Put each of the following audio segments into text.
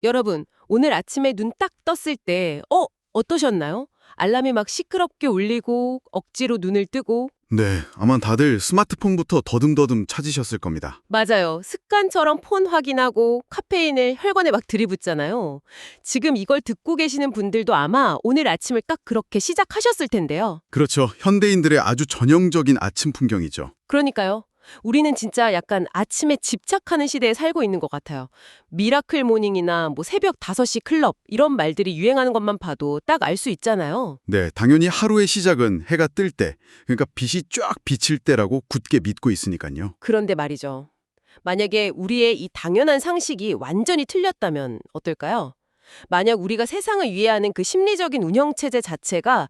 여러분, 오늘 아침에 눈 딱 떴을 때, 어떠셨나요? 알람이 막 시끄럽게 울리고, 억지로 눈을 뜨고. 네, 아마 다들 스마트폰부터 더듬더듬 찾으셨을 겁니다. 맞아요. 습관처럼 폰 확인하고, 카페인을 혈관에 막 들이붓잖아요. 지금 이걸 듣고 계시는 분들도 아마 오늘 아침을 딱 그렇게 시작하셨을 텐데요. 그렇죠. 현대인들의 아주 전형적인 아침 풍경이죠. 그러니까요. 우리는 진짜 약간 아침에 집착하는 시대에 살고 있는 것 같아요. 미라클 모닝이나 뭐 새벽 5시 클럽 이런 말들이 유행하는 것만 봐도 딱 알 수 있잖아요. 네, 당연히 하루의 시작은 해가 뜰 때, 그러니까 빛이 쫙 비칠 때라고 굳게 믿고 있으니까요. 그런데 말이죠. 만약에 우리의 이 당연한 상식이 완전히 틀렸다면 어떨까요? 만약 우리가 세상을 이해하는 그 심리적인 운영체제 자체가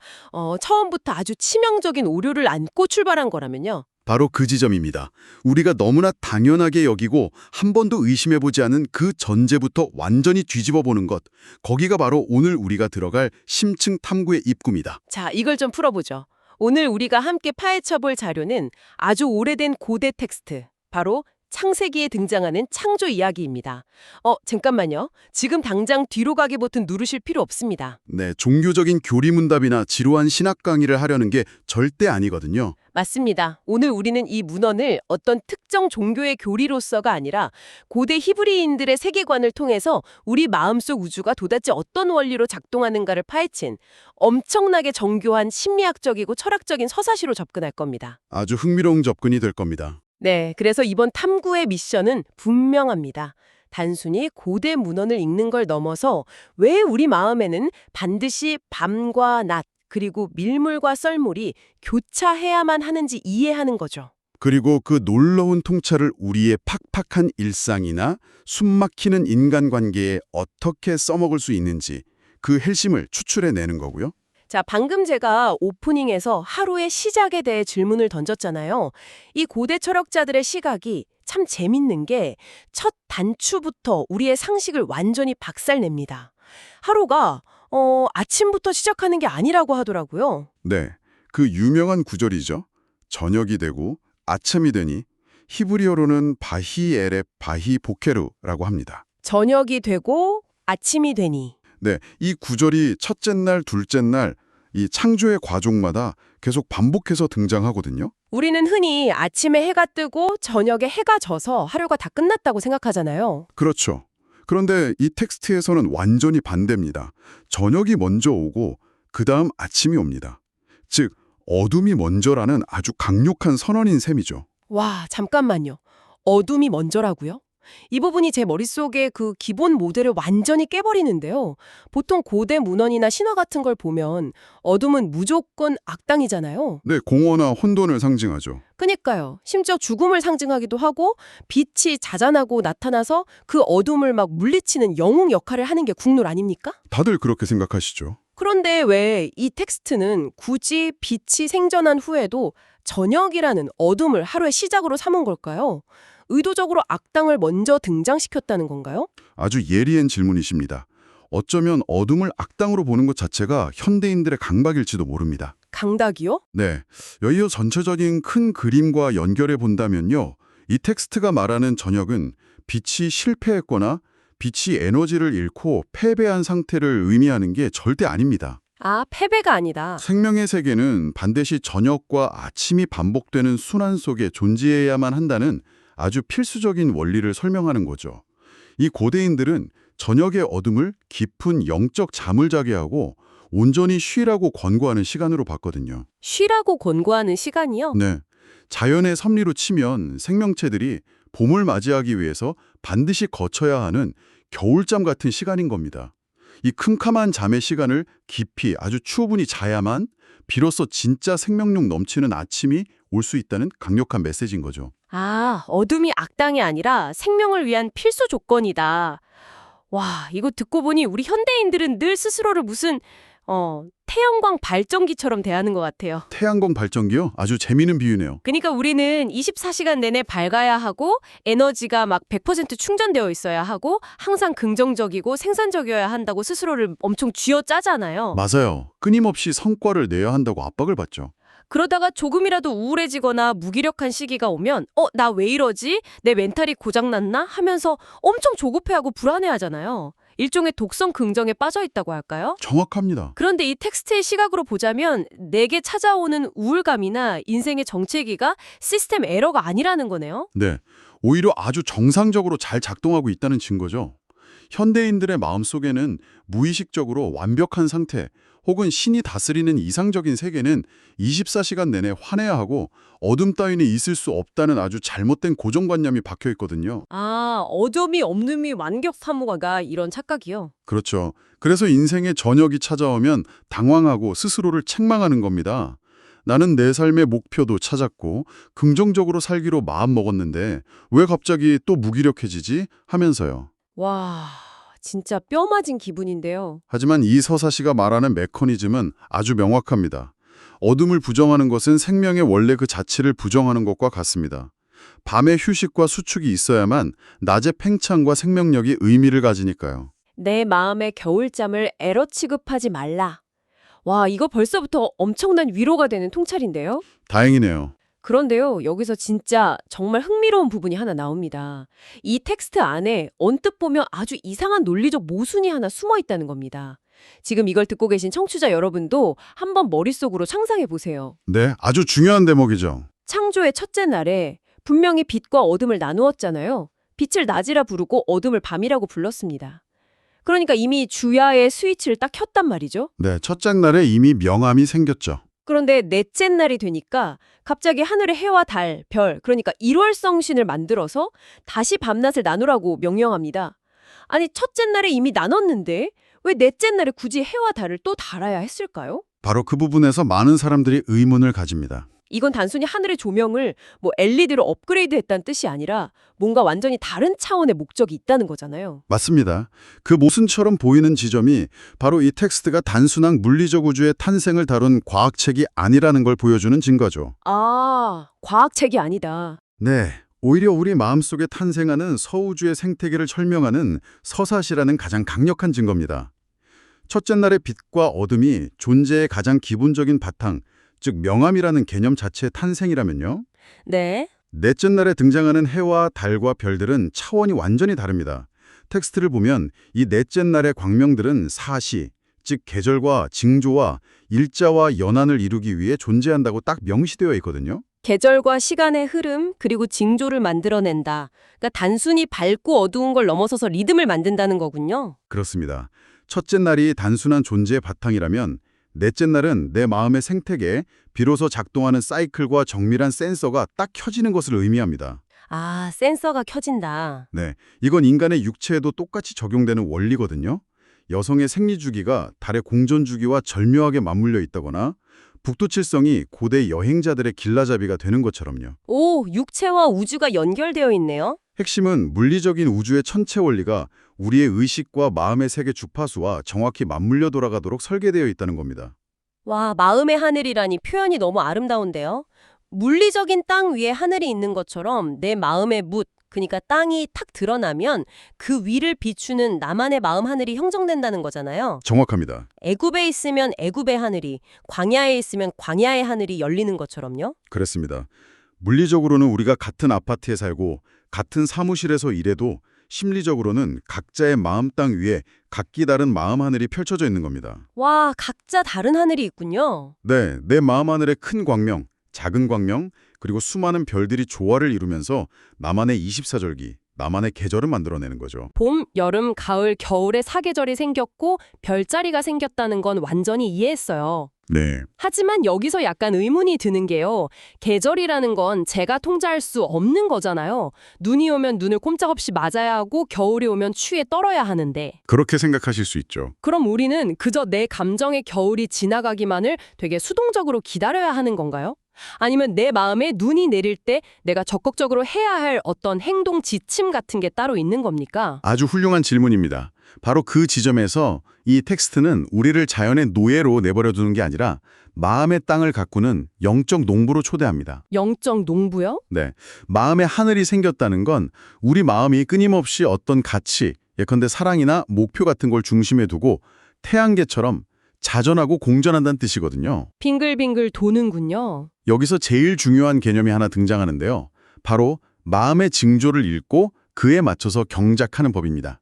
처음부터 아주 치명적인 오류를 안고 출발한 거라면요. 바로 그 지점입니다. 우리가 너무나 당연하게 여기고 한 번도 의심해보지 않은 그 전제부터 완전히 뒤집어보는 것, 거기가 바로 오늘 우리가 들어갈 심층 탐구의 입구입니다. 자, 이걸 좀 풀어보죠. 오늘 우리가 함께 파헤쳐볼 자료는 아주 오래된 고대 텍스트, 바로 창세기에 등장하는 창조 이야기입니다. 잠깐만요. 지금 당장 뒤로 가기 버튼 누르실 필요 없습니다. 네, 종교적인 교리문답이나 지루한 신학 강의를 하려는 게 절대 아니거든요. 맞습니다. 오늘 우리는 이 문헌을 어떤 특정 종교의 교리로서가 아니라 고대 히브리인들의 세계관을 통해서 우리 마음속 우주가 도대체 어떤 원리로 작동하는가를 파헤친 엄청나게 정교한 심리학적이고 철학적인 서사시로 접근할 겁니다. 아주 흥미로운 접근이 될 겁니다. 네, 그래서 이번 탐구의 미션은 분명합니다. 단순히 고대 문헌을 읽는 걸 넘어서 왜 우리 마음에는 반드시 밤과 낮, 그리고 밀물과 썰물이 교차해야만 하는지 이해하는 거죠. 그리고 그 놀라운 통찰을 우리의 팍팍한 일상이나 숨막히는 인간관계에 어떻게 써먹을 수 있는지 그 헬심을 추출해내는 거고요. 자, 방금 제가 오프닝에서 하루의 시작에 대해 질문을 던졌잖아요. 이 고대 철학자들의 시각이 참 재밌는 게 첫 단추부터 우리의 상식을 완전히 박살냅니다. 하루가 아침부터 시작하는 게 아니라고 하더라고요. 네, 그 유명한 구절이죠. 저녁이 되고 아침이 되니 히브리어로는 바히에렙 바히보케루라고 합니다. 저녁이 되고 아침이 되니. 네, 이 구절이 첫째 날, 둘째 날 이 창조의 과정마다 계속 반복해서 등장하거든요. 우리는 흔히 아침에 해가 뜨고 저녁에 해가 져서 하루가 다 끝났다고 생각하잖아요. 그렇죠. 그런데 이 텍스트에서는 완전히 반대입니다. 저녁이 먼저 오고 그 다음 아침이 옵니다. 즉, 어둠이 먼저라는 아주 강력한 선언인 셈이죠. 와, 잠깐만요. 어둠이 먼저라고요? 이 부분이 제 머릿속에 그 기본 모델을 완전히 깨버리는데요. 보통 고대 문헌이나 신화 같은 걸 보면 어둠은 무조건 악당이잖아요. 네, 공허나 혼돈을 상징하죠. 그니까요. 심지어 죽음을 상징하기도 하고 빛이 자자나고 나타나서 그 어둠을 막 물리치는 영웅 역할을 하는 게 국룰 아닙니까? 다들 그렇게 생각하시죠. 그런데 왜 이 텍스트는 굳이 빛이 생전한 후에도 저녁이라는 어둠을 하루의 시작으로 삼은 걸까요? 의도적으로 악당을 먼저 등장시켰다는 건가요? 아주 예리한 질문이십니다. 어쩌면 어둠을 악당으로 보는 것 자체가 현대인들의 강박일지도 모릅니다. 강닥이요? 네, 여기어 전체적인 큰 그림과 연결해 본다면요. 이 텍스트가 말하는 저녁은 빛이 실패했거나 빛이 에너지를 잃고 패배한 상태를 의미하는 게 절대 아닙니다. 아, 패배가 아니다. 생명의 세계는 반드시 저녁과 아침이 반복되는 순환 속에 존재해야만 한다는 아주 필수적인 원리를 설명하는 거죠. 이 고대인들은 저녁의 어둠을 깊은 영적 잠을 자게 하고 온전히 쉬라고 권고하는 시간으로 봤거든요. 쉬라고 권고하는 시간이요? 네, 자연의 섭리로 치면 생명체들이 봄을 맞이하기 위해서 반드시 거쳐야 하는 겨울잠 같은 시간인 겁니다. 이 캄캄한 잠의 시간을 깊이 아주 충분히 자야만 비로소 진짜 생명력 넘치는 아침이 올 수 있다는 강력한 메시지인 거죠. 아, 어둠이 악당이 아니라 생명을 위한 필수 조건이다. 와, 이거 듣고 보니 우리 현대인들은 늘 스스로를 무슨 태양광 발전기처럼 대하는 것 같아요. 태양광 발전기요? 아주 재미있는 비유네요. 그러니까 우리는 24시간 내내 밝아야 하고 에너지가 막 100% 충전되어 있어야 하고 항상 긍정적이고 생산적이어야 한다고 스스로를 엄청 쥐어짜잖아요. 맞아요. 끊임없이 성과를 내야 한다고 압박을 받죠. 그러다가 조금이라도 우울해지거나 무기력한 시기가 오면 나 왜 이러지? 내 멘탈이 고장났나? 하면서 엄청 조급해하고 불안해하잖아요. 일종의 독성 긍정에 빠져 있다고 할까요? 정확합니다. 그런데 이 텍스트의 시각으로 보자면 내게 찾아오는 우울감이나 인생의 정체기가 시스템 에러가 아니라는 거네요. 네, 오히려 아주 정상적으로 잘 작동하고 있다는 증거죠. 현대인들의 마음속에는 무의식적으로 완벽한 상태 혹은 신이 다스리는 이상적인 세계는 24시간 내내 환해야 하고 어둠 따위는 있을 수 없다는 아주 잘못된 고정관념이 박혀 있거든요. 아, 어둠이 없음이 완벽사무가 이런 착각이요. 그렇죠. 그래서 인생의 저녁이 찾아오면 당황하고 스스로를 책망하는 겁니다. 나는 내 삶의 목표도 찾았고 긍정적으로 살기로 마음먹었는데 왜 갑자기 또 무기력해지지? 하면서요. 와, 진짜 뼈 맞은 기분인데요. 하지만 이 서사시가 말하는 메커니즘은 아주 명확합니다. 어둠을 부정하는 것은 생명의 원래 그 자체를 부정하는 것과 같습니다. 밤에 휴식과 수축이 있어야만 낮의 팽창과 생명력이 의미를 가지니까요. 내 마음의 겨울잠을 에러 취급하지 말라. 와, 이거 벌써부터 엄청난 위로가 되는 통찰인데요. 다행이네요. 그런데요, 여기서 진짜 정말 흥미로운 부분이 하나 나옵니다. 이 텍스트 안에 언뜻 보면 아주 이상한 논리적 모순이 하나 숨어 있다는 겁니다. 지금 이걸 듣고 계신 청취자 여러분도 한번 머릿속으로 상상해 보세요. 네, 아주 중요한 대목이죠. 창조의 첫째 날에 분명히 빛과 어둠을 나누었잖아요. 빛을 낮이라 부르고 어둠을 밤이라고 불렀습니다. 그러니까 이미 주야의 스위치를 딱 켰단 말이죠. 네, 첫째 날에 이미 명암이 생겼죠. 그런데 넷째 날이 되니까 갑자기 하늘의 해와 달, 별, 그러니까 일월성신을 만들어서 다시 밤낮을 나누라고 명령합니다. 아니, 첫째 날에 이미 나눴는데 왜 넷째 날에 굳이 해와 달을 또 달아야 했을까요? 바로 그 부분에서 많은 사람들이 의문을 가집니다. 이건 단순히 하늘의 조명을 뭐 LED로 업그레이드했다는 뜻이 아니라 뭔가 완전히 다른 차원의 목적이 있다는 거잖아요. 맞습니다. 그 모순처럼 보이는 지점이 바로 이 텍스트가 단순한 물리적 우주의 탄생을 다룬 과학책이 아니라는 걸 보여주는 증거죠. 아, 과학책이 아니다. 네, 오히려 우리 마음속에 탄생하는 서우주의 생태계를 설명하는 서사시라는 가장 강력한 증거입니다. 첫째 날의 빛과 어둠이 존재의 가장 기본적인 바탕, 즉 명암이라는 개념 자체의 탄생이라면요. 네. 넷째 날에 등장하는 해와 달과 별들은 차원이 완전히 다릅니다. 텍스트를 보면 이 넷째 날의 광명들은 사시, 즉 계절과 징조와 일자와 연한을 이루기 위해 존재한다고 딱 명시되어 있거든요. 계절과 시간의 흐름, 그리고 징조를 만들어낸다. 그러니까 단순히 밝고 어두운 걸 넘어서서 리듬을 만든다는 거군요. 그렇습니다. 첫째 날이 단순한 존재의 바탕이라면 넷째 날은 내 마음의 생태계에 비로소 작동하는 사이클과 정밀한 센서가 딱 켜지는 것을 의미합니다. 아, 센서가 켜진다. 네, 이건 인간의 육체에도 똑같이 적용되는 원리거든요. 여성의 생리주기가 달의 공전주기와 절묘하게 맞물려 있다거나 북두칠성이 고대 여행자들의 길라잡이가 되는 것처럼요. 오, 육체와 우주가 연결되어 있네요. 핵심은 물리적인 우주의 천체 원리가 우리의 의식과 마음의 세계 주파수와 정확히 맞물려 돌아가도록 설계되어 있다는 겁니다. 와, 마음의 하늘이라니 표현이 너무 아름다운데요. 물리적인 땅 위에 하늘이 있는 것처럼 내 마음의 묻, 그러니까 땅이 탁 드러나면 그 위를 비추는 나만의 마음 하늘이 형성된다는 거잖아요. 정확합니다. 애굽에 있으면 애굽의 하늘이, 광야에 있으면 광야의 하늘이 열리는 것처럼요. 그렇습니다. 물리적으로는 우리가 같은 아파트에 살고 같은 사무실에서 일해도 심리적으로는 각자의 마음 땅 위에 각기 다른 마음 하늘이 펼쳐져 있는 겁니다. 와, 각자 다른 하늘이 있군요. 네, 내 마음 하늘의 큰 광명, 작은 광명, 그리고 수많은 별들이 조화를 이루면서 나만의 24절기, 나만의 계절을 만들어내는 거죠. 봄, 여름, 가을, 겨울에 사계절이 생겼고 별자리가 생겼다는 건 완전히 이해했어요. 네, 하지만 여기서 약간 의문이 드는 게요. 계절이라는 건 제가 통제할 수 없는 거잖아요. 눈이 오면 눈을 꼼짝없이 맞아야 하고 겨울이 오면 추위에 떨어야 하는데. 그렇게 생각하실 수 있죠. 그럼 우리는 그저 내 감정의 겨울이 지나가기만을 되게 수동적으로 기다려야 하는 건가요? 아니면 내 마음에 눈이 내릴 때 내가 적극적으로 해야 할 어떤 행동 지침 같은 게 따로 있는 겁니까? 아주 훌륭한 질문입니다. 바로 그 지점에서 이 텍스트는 우리를 자연의 노예로 내버려두는 게 아니라 마음의 땅을 가꾸는 영적 농부로 초대합니다. 영적 농부요? 네, 마음의 하늘이 생겼다는 건 우리 마음이 끊임없이 어떤 가치, 예컨대 사랑이나 목표 같은 걸 중심에 두고 태양계처럼 자전하고 공전한다는 뜻이거든요. 빙글빙글 도는군요. 여기서 제일 중요한 개념이 하나 등장하는데요. 바로 마음의 징조를 읽고 그에 맞춰서 경작하는 법입니다.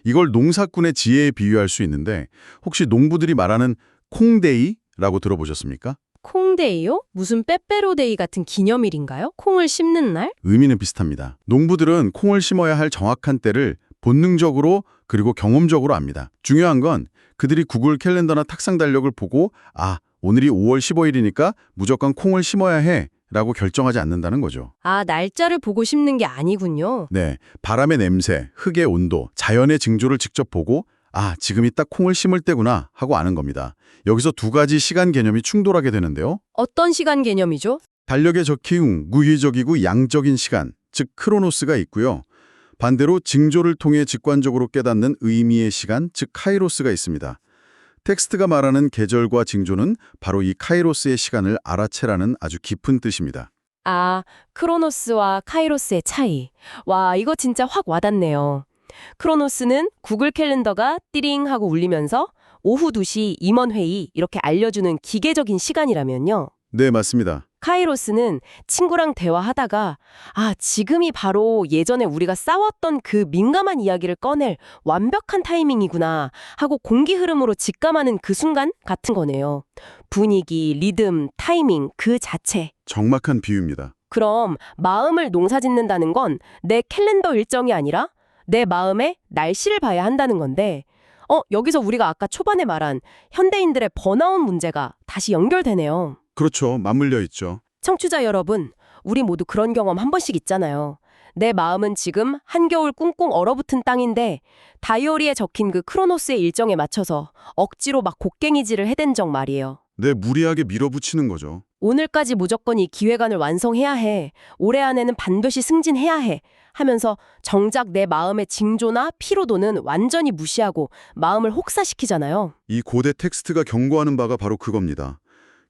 이걸 농사꾼의 지혜에 비유할 수 있는데 혹시 농부들이 말하는 콩데이라고 들어보셨습니까? 콩데이요? 무슨 빼빼로데이 같은 기념일인가요? 콩을 심는 날? 의미는 비슷합니다. 농부들은 콩을 심어야 할 정확한 때를 본능적으로 그리고 경험적으로 압니다. 중요한 건 그들이 구글 캘린더나 탁상 달력을 보고 오늘이 5월 15일이니까 무조건 콩을 심어야 해 라고 결정하지 않는다는 거죠. 아, 날짜를 보고 심는 게 아니군요. 네, 바람의 냄새, 흙의 온도, 자연의 징조를 직접 보고 지금이 딱 콩을 심을 때구나 하고 아는 겁니다. 여기서 두 가지 시간 개념이 충돌하게 되는데요. 어떤 시간 개념이죠? 달력에 적힌 무의적이고 양적인 시간, 즉 크로노스가 있고요. 반대로 징조를 통해 직관적으로 깨닫는 의미의 시간, 즉 카이로스가 있습니다. 텍스트가 말하는 계절과 징조는 바로 이 카이로스의 시간을 알아채라는 아주 깊은 뜻입니다. 아, 크로노스와 카이로스의 차이. 와, 이거 진짜 확 와닿네요. 크로노스는 구글 캘린더가 띠링 하고 울리면서 오후 2시 임원회의 이렇게 알려주는 기계적인 시간이라면요. 네, 맞습니다. 카이로스는 친구랑 대화하다가 지금이 바로 예전에 우리가 싸웠던 그 민감한 이야기를 꺼낼 완벽한 타이밍이구나 하고 공기 흐름으로 직감하는 그 순간 같은 거네요. 분위기, 리듬, 타이밍 그 자체. 정확한 비유입니다. 그럼 마음을 농사짓는다는 건 내 캘린더 일정이 아니라 내 마음의 날씨를 봐야 한다는 건데 여기서 우리가 아까 초반에 말한 현대인들의 번아웃 문제가 다시 연결되네요. 그렇죠. 맞물려 있죠. 청취자 여러분, 우리 모두 그런 경험 한 번씩 있잖아요. 내 마음은 지금 한겨울 꿍꿍 얼어붙은 땅인데 다이어리에 적힌 그 크로노스의 일정에 맞춰서 억지로 막 곡괭이질을 해댄 적 말이에요. 네, 무리하게 밀어붙이는 거죠. 오늘까지 무조건 이 기획안을 완성해야 해. 올해 안에는 반드시 승진해야 해. 하면서 정작 내 마음의 징조나 피로도는 완전히 무시하고 마음을 혹사시키잖아요. 이 고대 텍스트가 경고하는 바가 바로 그겁니다.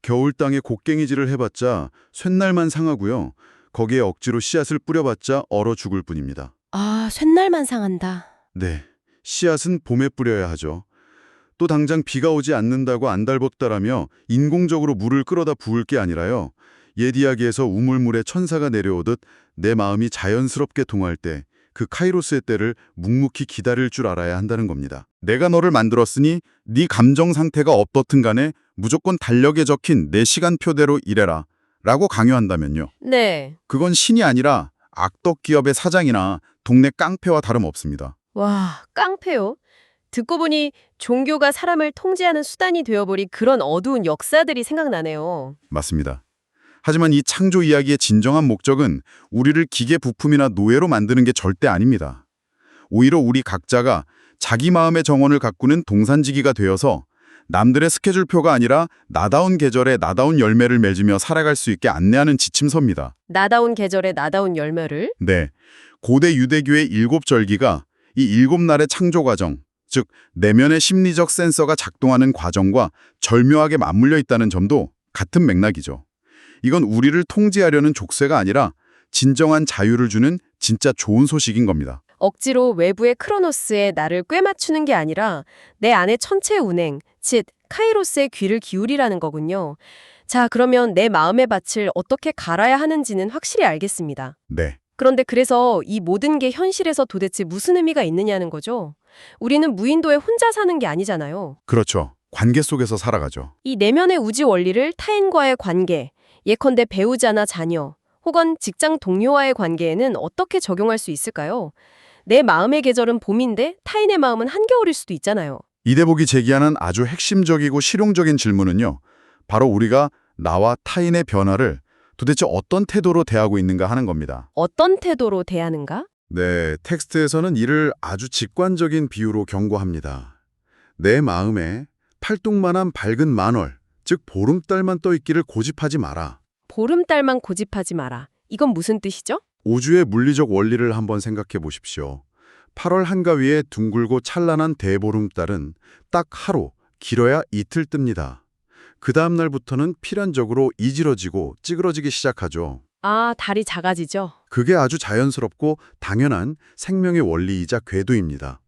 겨울 땅에 곡괭이질을 해봤자 쇳날만 상하고요. 거기에 억지로 씨앗을 뿌려봤자 얼어 죽을 뿐입니다. 아, 쇳날만 상한다. 네, 씨앗은 봄에 뿌려야 하죠. 또 당장 비가 오지 않는다고 안달벗다라며 인공적으로 물을 끌어다 부을 게 아니라요. 옛 이야기에서 우물물에 천사가 내려오듯 내 마음이 자연스럽게 동할 때 그 카이로스의 때를 묵묵히 기다릴 줄 알아야 한다는 겁니다. 내가 너를 만들었으니 네 감정 상태가 어떻든 간에 무조건 달력에 적힌 내 시간표대로 일해라 라고 강요한다면요. 네. 그건 신이 아니라 악덕 기업의 사장이나 동네 깡패와 다름없습니다. 와, 깡패요? 듣고 보니 종교가 사람을 통제하는 수단이 되어버린 그런 어두운 역사들이 생각나네요. 맞습니다. 하지만 이 창조 이야기의 진정한 목적은 우리를 기계 부품이나 노예로 만드는 게 절대 아닙니다. 오히려 우리 각자가 자기 마음의 정원을 가꾸는 동산지기가 되어서 남들의 스케줄표가 아니라 나다운 계절에 나다운 열매를 맺으며 살아갈 수 있게 안내하는 지침서입니다. 나다운 계절에 나다운 열매를? 네, 고대 유대교의 7절기가 이 7날의 창조 과정, 즉 내면의 심리적 센서가 작동하는 과정과 절묘하게 맞물려 있다는 점도 같은 맥락이죠. 이건 우리를 통제하려는 족쇄가 아니라 진정한 자유를 주는 진짜 좋은 소식인 겁니다. 억지로 외부의 크로노스에 나를 꿰맞추는 게 아니라 내 안의 천체 운행, 즉 카이로스의 귀를 기울이라는 거군요. 자, 그러면 내 마음의 밭을 어떻게 갈아야 하는지는 확실히 알겠습니다. 네, 그런데 그래서 이 모든 게 현실에서 도대체 무슨 의미가 있느냐는 거죠. 우리는 무인도에 혼자 사는 게 아니잖아요. 그렇죠. 관계 속에서 살아가죠. 이 내면의 우주 원리를 타인과의 관계, 예컨대 배우자나 자녀, 혹은 직장 동료와의 관계에는 어떻게 적용할 수 있을까요? 내 마음의 계절은 봄인데 타인의 마음은 한겨울일 수도 있잖아요. 이대복이 제기하는 아주 핵심적이고 실용적인 질문은요. 바로 우리가 나와 타인의 변화를 도대체 어떤 태도로 대하고 있는가 하는 겁니다. 어떤 태도로 대하는가? 네, 텍스트에서는 이를 아주 직관적인 비유로 경고합니다. 내 마음에 팔뚝만한 밝은 만월, 즉 보름달만 떠있기를 고집하지 마라. 보름달만 고집하지 마라. 이건 무슨 뜻이죠? 우주의 물리적 원리를 한번 생각해 보십시오. 8월 한가위에 둥글고 찬란한 대보름달은 딱 하루, 길어야 이틀 뜹니다. 그 다음 날부터는 필연적으로 이지러지고 찌그러지기 시작하죠. 아, 달이 작아지죠. 그게 아주 자연스럽고 당연한 생명의 원리이자 궤도입니다.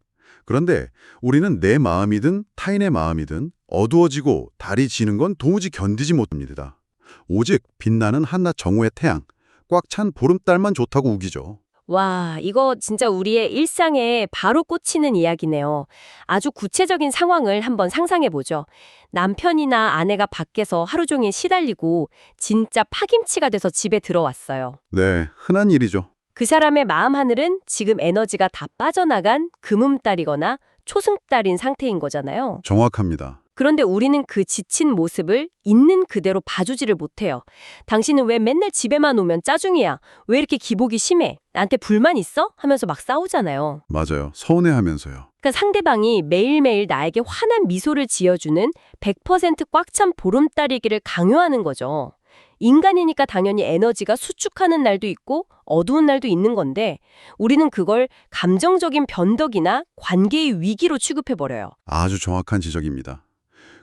그런데 우리는 내 마음이든 타인의 마음이든 어두워지고 달이 지는 건 도무지 견디지 못합니다. 오직 빛나는 한낮 정오의 태양, 꽉 찬 보름달만 좋다고 우기죠. 와, 이거 진짜 우리의 일상에 바로 꽂히는 이야기네요. 아주 구체적인 상황을 한번 상상해 보죠. 남편이나 아내가 밖에서 하루 종일 시달리고 진짜 파김치가 돼서 집에 들어왔어요. 네, 흔한 일이죠. 그 사람의 마음 하늘은 지금 에너지가 다 빠져나간 금음달이거나 초승달인 상태인 거잖아요. 정확합니다. 그런데 우리는 그 지친 모습을 있는 그대로 봐주지를 못해요. 당신은 왜 맨날 집에만 오면 짜증이야? 왜 이렇게 기복이 심해? 나한테 불만 있어? 하면서 막 싸우잖아요. 맞아요. 서운해하면서요. 그러니까 상대방이 매일매일 나에게 환한 미소를 지어주는 100%꽉 찬 보름달이기를 강요하는 거죠. 인간이니까 당연히 에너지가 수축하는 날도 있고 어두운 날도 있는 건데 우리는 그걸 감정적인 변덕이나 관계의 위기로 취급해버려요. 아주 정확한 지적입니다.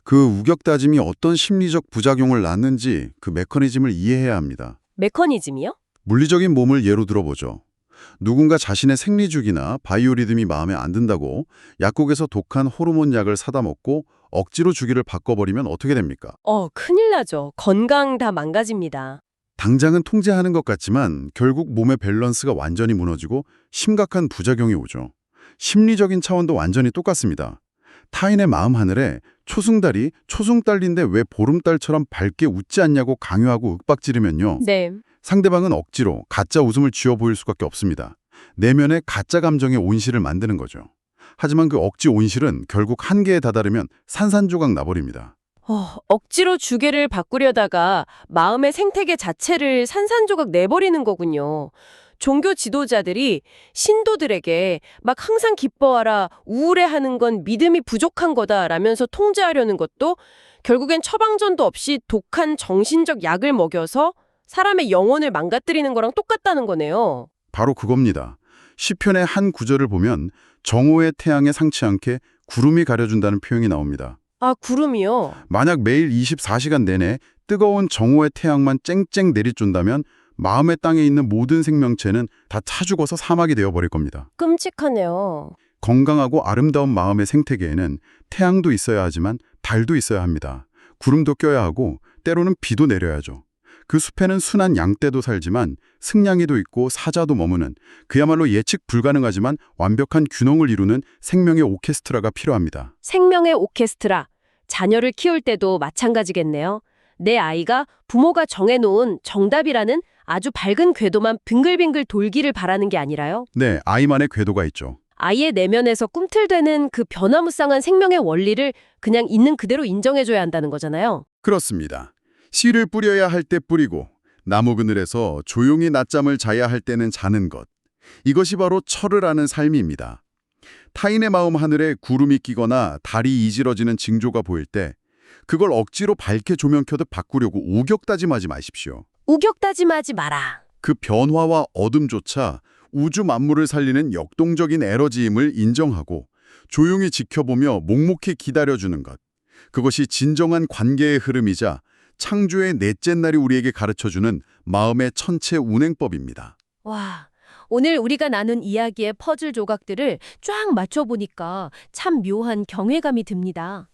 그 우격다짐이 어떤 심리적 부작용을 낳는지 그 메커니즘을 이해해야 합니다. 메커니즘이요? 물리적인 몸을 예로 들어보죠. 누군가 자신의 생리주기나 바이오리듬이 마음에 안 든다고 약국에서 독한 호르몬 약을 사다 먹고 억지로 주기를 바꿔버리면 어떻게 됩니까? 큰일 나죠. 건강 다 망가집니다. 당장은 통제하는 것 같지만 결국 몸의 밸런스가 완전히 무너지고 심각한 부작용이 오죠. 심리적인 차원도 완전히 똑같습니다. 타인의 마음 하늘에 초승달인데 왜 보름달처럼 밝게 웃지 않냐고 강요하고 윽박지르면요. 네. 상대방은 억지로 가짜 웃음을 지어 보일 수밖에 없습니다. 내면의 가짜 감정의 온실을 만드는 거죠. 하지만 그 억지 온실은 결국 한계에 다다르면 산산조각 나버립니다. 억지로 주계를 바꾸려다가 마음의 생태계 자체를 산산조각 내버리는 거군요. 종교 지도자들이 신도들에게 막 항상 기뻐하라, 우울해하는 건 믿음이 부족한 거다라면서 통제하려는 것도 결국엔 처방전도 없이 독한 정신적 약을 먹여서 사람의 영혼을 망가뜨리는 거랑 똑같다는 거네요. 바로 그겁니다. 시편의 한 구절을 보면 정오의 태양에 상치 않게 구름이 가려준다는 표현이 나옵니다. 아, 구름이요? 만약 매일 24시간 내내 뜨거운 정오의 태양만 쨍쨍 내리쬐다면 마음의 땅에 있는 모든 생명체는 다 타 죽어서 사막이 되어버릴 겁니다. 끔찍하네요. 건강하고 아름다운 마음의 생태계에는 태양도 있어야 하지만 달도 있어야 합니다. 구름도 껴야 하고 때로는 비도 내려야죠. 그 숲에는 순한 양떼도 살지만 승냥이도 있고 사자도 머무는 그야말로 예측 불가능하지만 완벽한 균형을 이루는 생명의 오케스트라가 필요합니다. 생명의 오케스트라. 자녀를 키울 때도 마찬가지겠네요. 내 아이가 부모가 정해놓은 정답이라는 아주 밝은 궤도만 빙글빙글 돌기를 바라는 게 아니라요. 네, 아이만의 궤도가 있죠. 아이의 내면에서 꿈틀대는 그 변화무쌍한 생명의 원리를 그냥 있는 그대로 인정해줘야 한다는 거잖아요. 그렇습니다. 씨를 뿌려야 할 때 뿌리고 나무 그늘에서 조용히 낮잠을 자야 할 때는 자는 것. 이것이 바로 철을 아는 삶입니다. 타인의 마음 하늘에 구름이 끼거나 달이 이질어지는 징조가 보일 때 그걸 억지로 밝게 조명 켜듯 바꾸려고 우격다짐하지 마십시오. 우격다짐하지 마라. 그 변화와 어둠조차 우주 만물을 살리는 역동적인 에너지임을 인정하고 조용히 지켜보며 묵묵히 기다려주는 것. 그것이 진정한 관계의 흐름이자 창조의 넷째 날이 우리에게 가르쳐주는 마음의 천체 운행법입니다. 와, 오늘 우리가 나눈 이야기의 퍼즐 조각들을 쫙 맞춰보니까 참 묘한 경외감이 듭니다.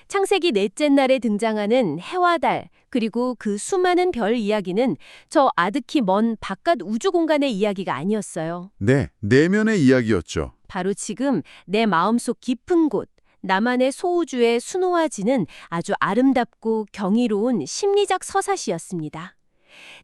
창세기 넷째 날에 등장하는 해와 달, 그리고 그 수많은 별 이야기는 저 아득히 먼 바깥 우주 공간의 이야기가 아니었어요. 네, 내면의 이야기였죠. 바로 지금 내 마음속 깊은 곳, 나만의 소우주에 수놓아지는 아주 아름답고 경이로운 심리적 서사시였습니다.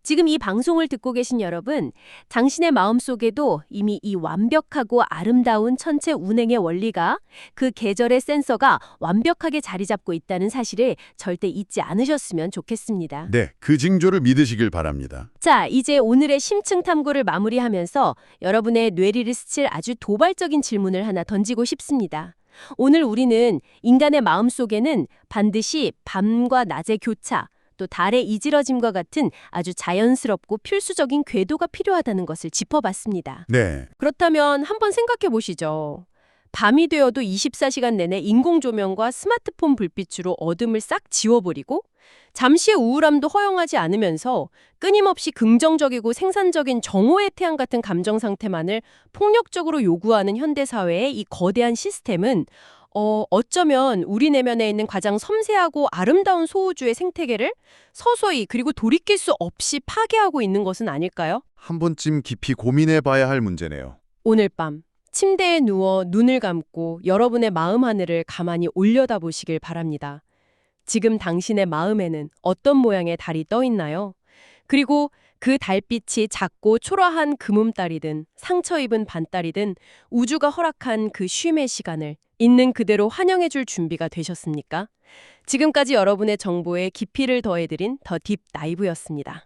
지금 이 방송을 듣고 계신 여러분, 당신의 마음속에도 이미 이 완벽하고 아름다운 천체 운행의 원리가 그 계절의 센서가 완벽하게 자리 잡고 있다는 사실을 절대 잊지 않으셨으면 좋겠습니다. 네, 그 징조를 믿으시길 바랍니다. 자, 이제 오늘의 심층 탐구를 마무리하면서 여러분의 뇌리를 스칠 아주 도발적인 질문을 하나 던지고 싶습니다. 오늘 우리는 인간의 마음속에는 반드시 밤과 낮의 교차, 또 달의 이지러짐과 같은 아주 자연스럽고 필수적인 궤도가 필요하다는 것을 짚어봤습니다. 네, 그렇다면 한번 생각해 보시죠. 밤이 되어도 24시간 내내 인공조명과 스마트폰 불빛으로 어둠을 싹 지워버리고 잠시의 우울함도 허용하지 않으면서 끊임없이 긍정적이고 생산적인 정오의 태양 같은 감정 상태만을 폭력적으로 요구하는 현대사회의 이 거대한 시스템은 어쩌면 우리 내면에 있는 가장 섬세하고 아름다운 소우주의 생태계를 서서히 그리고 돌이킬 수 없이 파괴하고 있는 것은 아닐까요? 한 번쯤 깊이 고민해 봐야 할 문제네요. 오늘 밤 침대에 누워 눈을 감고 여러분의 마음 하늘을 가만히 올려다보시길 바랍니다. 지금 당신의 마음에는 어떤 모양의 달이 떠 있나요? 그리고 그 달빛이 작고 초라한 금음달이든 상처 입은 반달이든 우주가 허락한 그 쉼의 시간을 있는 그대로 환영해 줄 준비가 되셨습니까? 지금까지 여러분의 정보에 깊이를 더해드린 더 딥 다이브였습니다.